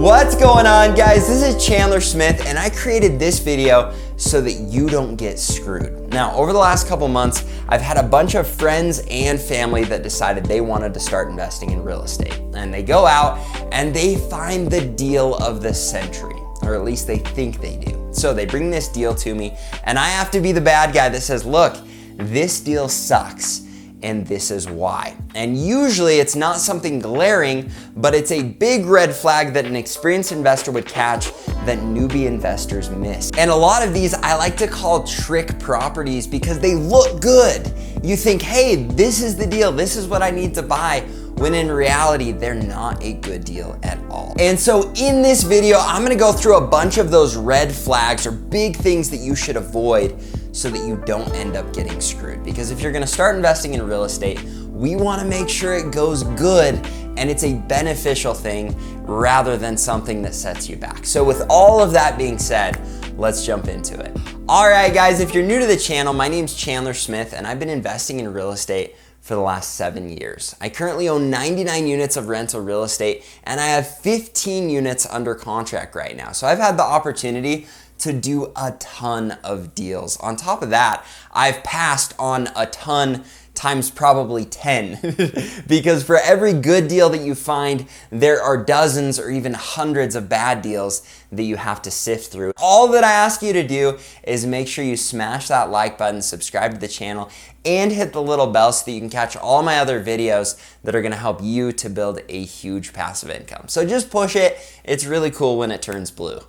What's going on, guys? This is Chandler Smith, and I created this video so that you don't get screwed. Now, over the last couple months, I've had a bunch of friends and family that decided they wanted to start investing in real estate. And they go out and they find the deal of the century, or at least they think they do. So they bring this deal to me, and I have to be the bad guy that says, look, this deal sucks, and this is why. And usually it's not something glaring, but it's a big red flag that an experienced investor would catch that newbie investors miss. And a lot of these I like to call trick properties because they look good. You think, hey, this is the deal, this is what I need to buy, when in reality, they're not a good deal at all. And so in this video, I'm gonna go through a bunch of those red flags or big things that you should avoid so that you don't end up getting screwed. Because if you're gonna start investing in real estate, we wanna make sure it goes good and it's a beneficial thing rather than something that sets you back. So with all of that being said, let's jump into it. All right, guys, if you're new to the channel, my name's Chandler Smith and I've been investing in real estate for the last 7 years. I currently own 99 units of rental real estate and I have 15 units under contract right now. So I've had the opportunity to do a ton of deals. On top of that, I've passed on a ton times probably 10 because for every good deal that you find, there are dozens or even hundreds of bad deals that you have to sift through. All that I ask you to do is make sure you smash that like button, subscribe to the channel, and hit the little bell so that you can catch all my other videos that are gonna help you to build a huge passive income. So just push it. It's really cool when it turns blue.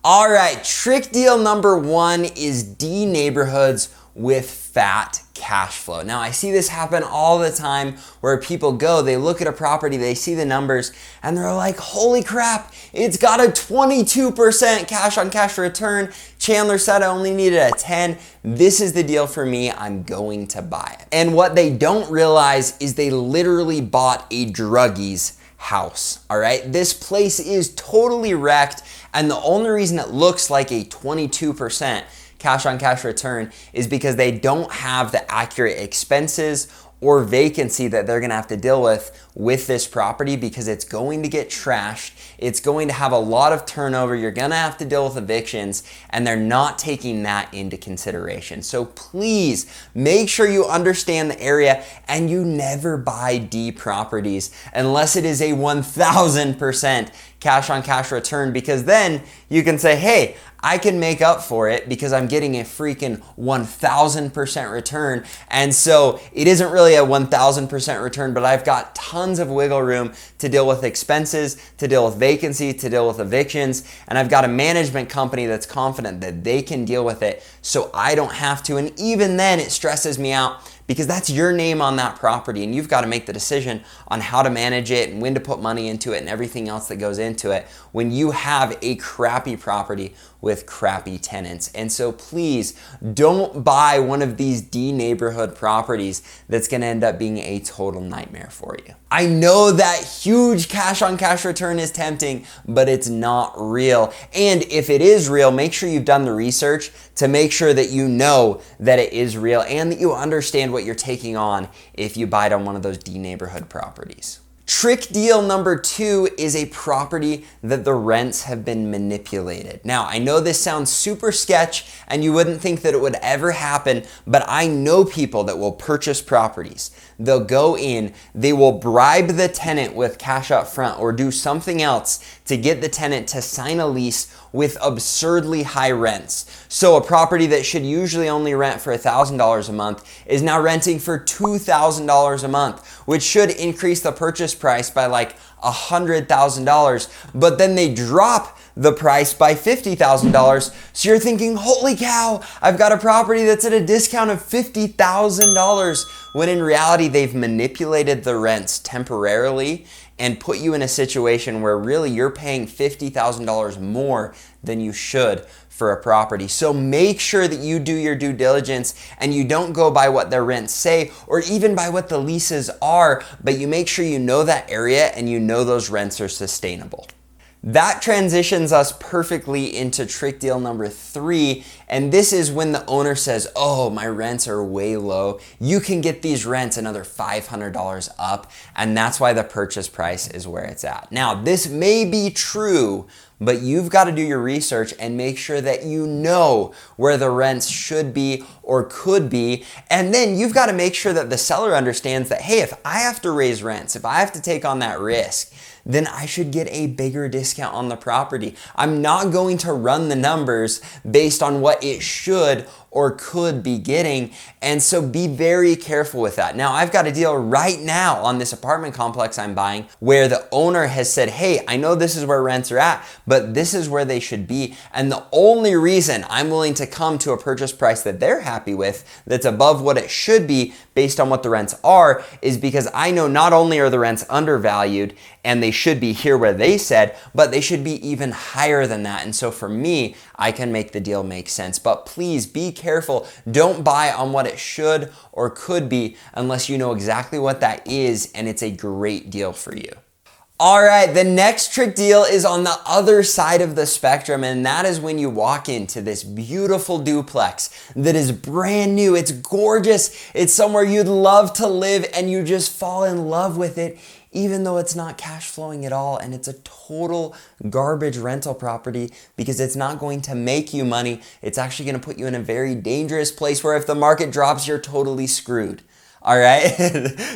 All right, trick deal number one is D neighborhoods with fat cash flow. Now, I see this happen all the time where people go, they look at a property, they see the numbers, and they're like, holy crap, it's got a 22% cash on cash return. Chandler said I only needed a 10. This is the deal for me. I'm going to buy it. And what they don't realize is they literally bought a druggie's house, all right? This place is totally wrecked, and the only reason it looks like a 22% cash on cash return is because they don't have the accurate expenses or vacancy that they're gonna have to deal with this property because it's going to get trashed. It's going to have a lot of turnover. You're gonna have to deal with evictions, and they're not taking that into consideration. So please make sure you understand the area and you never buy D properties unless it is a 1000% cash on cash return, because then you can say, hey, I can make up for it because I'm getting a freaking 1000% return. And so it isn't really a 1000% return, but I've got tons of wiggle room to deal with expenses, to deal with vacancy, to deal with evictions. And I've got a management company that's confident that they can deal with it so I don't have to. And even then it stresses me out because that's your name on that property and you've got to make the decision on how to manage it and when to put money into it and everything else that goes into it when you have a crappy property with crappy tenants. And so please don't buy one of these D neighborhood properties that's gonna end up being a total nightmare for you. I know that huge cash on cash return is tempting, but it's not real. And if it is real, make sure you've done the research to make sure that you know that it is real and that you understand what you're taking on if you buy it on one of those D neighborhood properties. Trick deal number two is a property that the rents have been manipulated. Now, I know this sounds super sketch and you wouldn't think that it would ever happen, but I know people that will purchase properties. They'll go in, they will bribe the tenant with cash up front or do something else to get the tenant to sign a lease with absurdly high rents. So a property that should usually only rent for $1,000 a month is now renting for $2,000 a month, which should increase the purchase price by like $100,000, but then they drop the price by $50,000. So you're thinking, holy cow, I've got a property that's at a discount of $50,000, when in reality, they've manipulated the rents temporarily and put you in a situation where really you're paying $50,000 more than you should for a property. So make sure that you do your due diligence and you don't go by what their rents say or even by what the leases are, but you make sure you know that area and you know those rents are sustainable. That transitions us perfectly into trick deal number 3. And this is when the owner says, oh, my rents are way low. You can get these rents another $500 up. And that's why the purchase price is where it's at. Now, this may be true, but you've got to do your research and make sure that you know where the rents should be or could be. And then you've got to make sure that the seller understands that, hey, if I have to raise rents, if I have to take on that risk, then I should get a bigger discount on the property. I'm not going to run the numbers based on what it should or could be getting. And so be very careful with that. Now, I've got a deal right now on this apartment complex I'm buying where the owner has said, hey, I know this is where rents are at, but this is where they should be. And the only reason I'm willing to come to a purchase price that they're happy with, that's above what it should be based on what the rents are, is because I know not only are the rents undervalued and they should be here where they said, but they should be even higher than that. And so for me, I can make the deal make sense. But please be careful. Don't buy on what it should or could be unless you know exactly what that is and it's a great deal for you. All right, the next trick deal is on the other side of the spectrum, and that is when you walk into this beautiful duplex that is brand new, it's gorgeous, it's somewhere you'd love to live, and you just fall in love with it, even though it's not cash flowing at all, and it's a total garbage rental property because it's not going to make you money. It's actually gonna put you in a very dangerous place where if the market drops, you're totally screwed. All right,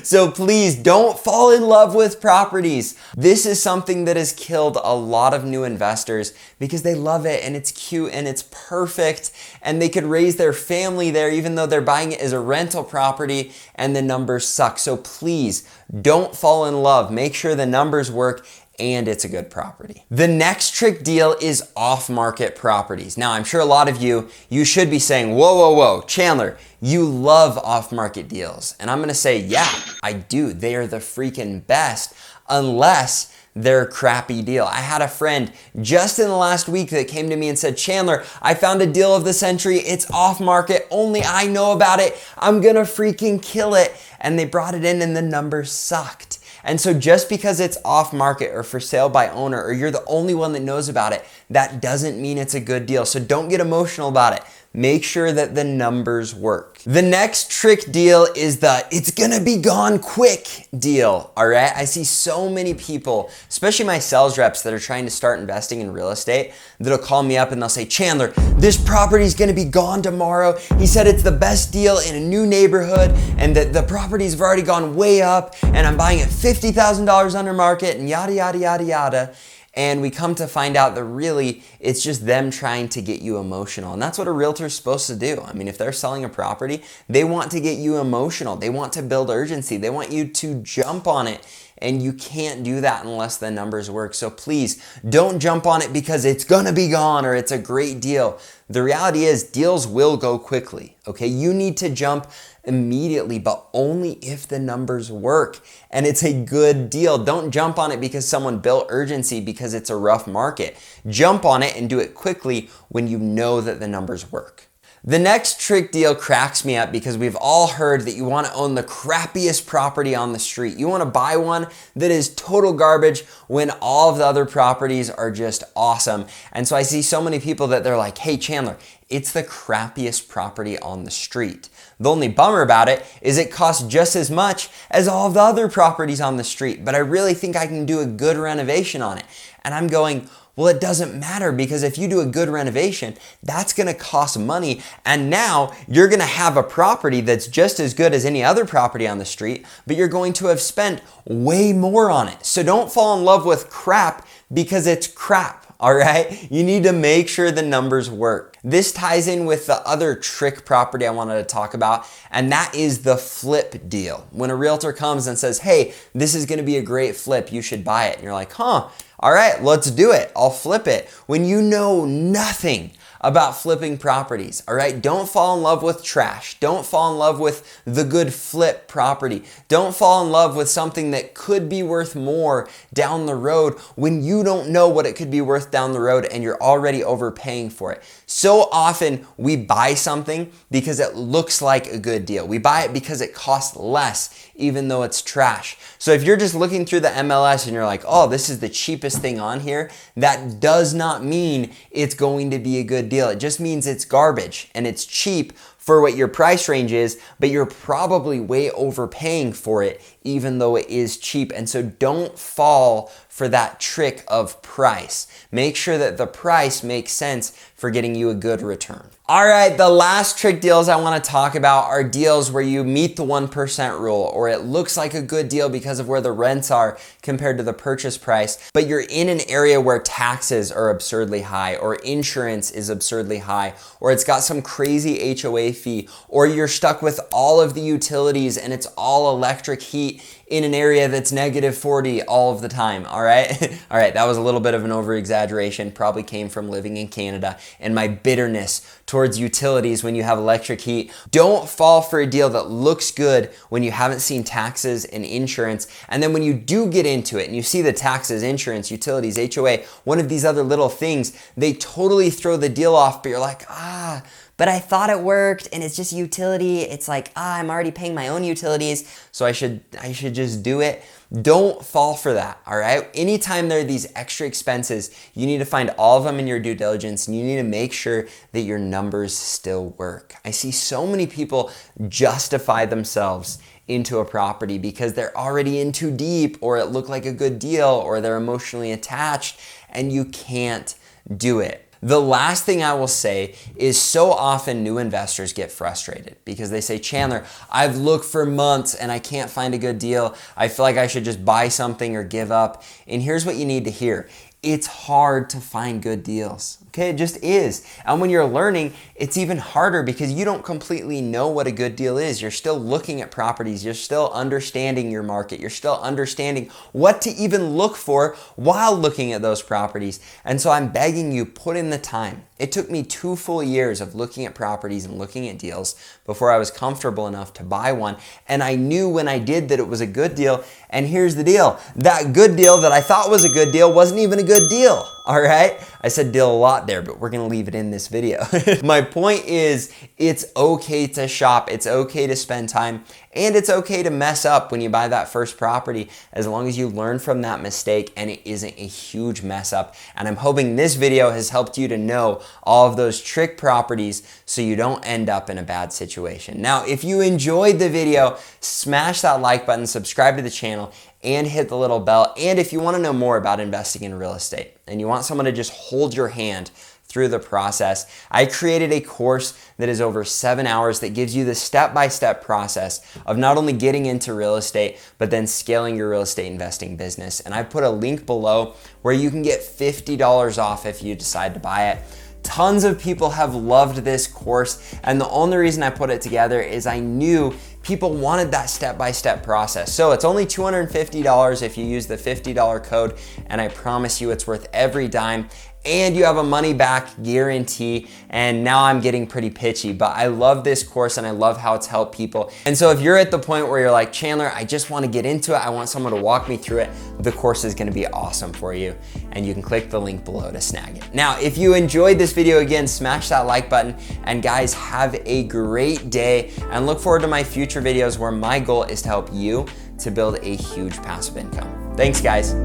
so please don't fall in love with properties. This is something that has killed a lot of new investors because they love it and it's cute and it's perfect and they could raise their family there even though they're buying it as a rental property and the numbers suck. So please don't fall in love. Make sure the numbers work and it's a good property. The next trick deal is off-market properties. Now, I'm sure a lot of you should be saying, whoa, Chandler, you love off-market deals. And I'm gonna say, yeah, I do. They are the freaking best, unless they're a crappy deal. I had a friend just in the last week that came to me and said, Chandler, I found a deal of the century. It's off-market. Only I know about it. I'm gonna freaking kill it. And they brought it in and the numbers sucked. And so just because it's off market or for sale by owner or you're the only one that knows about it, that doesn't mean it's a good deal. So don't get emotional about it. Make sure that the numbers work. The next trick deal is the it's gonna be gone quick deal, all right? I see so many people, especially my sales reps that are trying to start investing in real estate, that'll call me up and they'll say, Chandler, this property's gonna be gone tomorrow. He said it's the best deal in a new neighborhood and that the properties have already gone way up and I'm buying it $50,000 under market and yada, yada, yada, yada. And we come to find out that really it's just them trying to get you emotional. And that's what a realtor's supposed to do. I mean, if they're selling a property, they want to get you emotional. They want to build urgency. They want you to jump on it. And you can't do that unless the numbers work. So please don't jump on it because it's gonna be gone or it's a great deal. The reality is deals will go quickly, okay? You need to jump immediately, but only if the numbers work and it's a good deal. Don't jump on it because someone built urgency because it's a rough market. Jump on it and do it quickly when you know that the numbers work. The next trick deal cracks me up because we've all heard that you want to own the crappiest property on the street. You want to buy one that is total garbage when all of the other properties are just awesome. And so I see so many people that they're like, hey Chandler, it's the crappiest property on the street. The only bummer about it is it costs just as much as all of the other properties on the street, but I really think I can do a good renovation on it. And I'm going, well, it doesn't matter because if you do a good renovation, that's gonna cost money. And now you're gonna have a property that's just as good as any other property on the street, but you're going to have spent way more on it. So don't fall in love with crap because it's crap. All right, you need to make sure the numbers work. This ties in with the other trick property I wanted to talk about, and that is the flip deal. When a realtor comes and says, hey, this is gonna be a great flip, you should buy it. And you're like, huh, all right, let's do it. I'll flip it. When you know nothing about flipping properties, all right? Don't fall in love with trash. Don't fall in love with the good flip property. Don't fall in love with something that could be worth more down the road when you don't know what it could be worth down the road and you're already overpaying for it. So often we buy something because it looks like a good deal. We buy it because it costs less, even though it's trash. So if you're just looking through the MLS and you're like, oh, this is the cheapest thing on here, that does not mean it's going to be a good deal. It just means it's garbage and it's cheap for what your price range is, but you're probably way overpaying for it, even though it is cheap. And so don't fall for that trick of price. Make sure that the price makes sense for getting you a good return. All right, the last trick deals I wanna talk about are deals where you meet the 1% rule, or it looks like a good deal because of where the rents are compared to the purchase price, but you're in an area where taxes are absurdly high, or insurance is absurdly high, or it's got some crazy HOA fee, or you're stuck with all of the utilities and it's all electric heat in an area that's -40 all of the time, all right? All right, that was a little bit of an over-exaggeration, probably came from living in Canada and my bitterness towards utilities when you have electric heat. Don't fall for a deal that looks good when you haven't seen taxes and insurance, and then when you do get into it and you see the taxes, insurance, utilities, HOA, one of these other little things, they totally throw the deal off, but you're like, but I thought it worked and it's just utility. It's like, I'm already paying my own utilities, so I should just do it. Don't fall for that, all right? Anytime there are these extra expenses, you need to find all of them in your due diligence and you need to make sure that your numbers still work. I see so many people justify themselves into a property because they're already in too deep, or it looked like a good deal, or they're emotionally attached, and you can't do it. The last thing I will say is so often new investors get frustrated because they say, Chandler, I've looked for months and I can't find a good deal. I feel like I should just buy something or give up. And here's what you need to hear. It's hard to find good deals. Okay, it just is. And when you're learning, it's even harder because you don't completely know what a good deal is. You're still looking at properties. You're still understanding your market. You're still understanding what to even look for while looking at those properties. And so I'm begging you, put in the time. It took me 2 full years of looking at properties and looking at deals before I was comfortable enough to buy one. And I knew when I did that it was a good deal. And here's the deal. That good deal that I thought was a good deal wasn't even a good deal. All right? I said deal a lot there, but we're gonna leave it in this video. My point is, it's okay to shop, it's okay to spend time, and it's okay to mess up when you buy that first property, as long as you learn from that mistake and it isn't a huge mess up. And I'm hoping this video has helped you to know all of those trick properties so you don't end up in a bad situation. Now, if you enjoyed the video, smash that like button, subscribe to the channel, and hit the little bell. And if you want to know more about investing in real estate and you want someone to just hold your hand through the process, I created a course that is over 7 hours that gives you the step-by-step process of not only getting into real estate, but then scaling your real estate investing business. And I put a link below where you can get $50 off if you decide to buy it. Tons of people have loved this course, and the only reason I put it together is I knew people wanted that step-by-step process. So it's only $250 if you use the $50 code, and I promise you it's worth every dime. And you have a money back guarantee. And now I'm getting pretty pitchy, but I love this course and I love how it's helped people. And so if you're at the point where you're like, Chandler, I just want to get into it, I want someone to walk me through it, the course is going to be awesome for you. And you can click the link below to snag it. Now, if you enjoyed this video, again, smash that like button. And guys, have a great day and look forward to my future videos where my goal is to help you to build a huge passive income. Thanks, guys.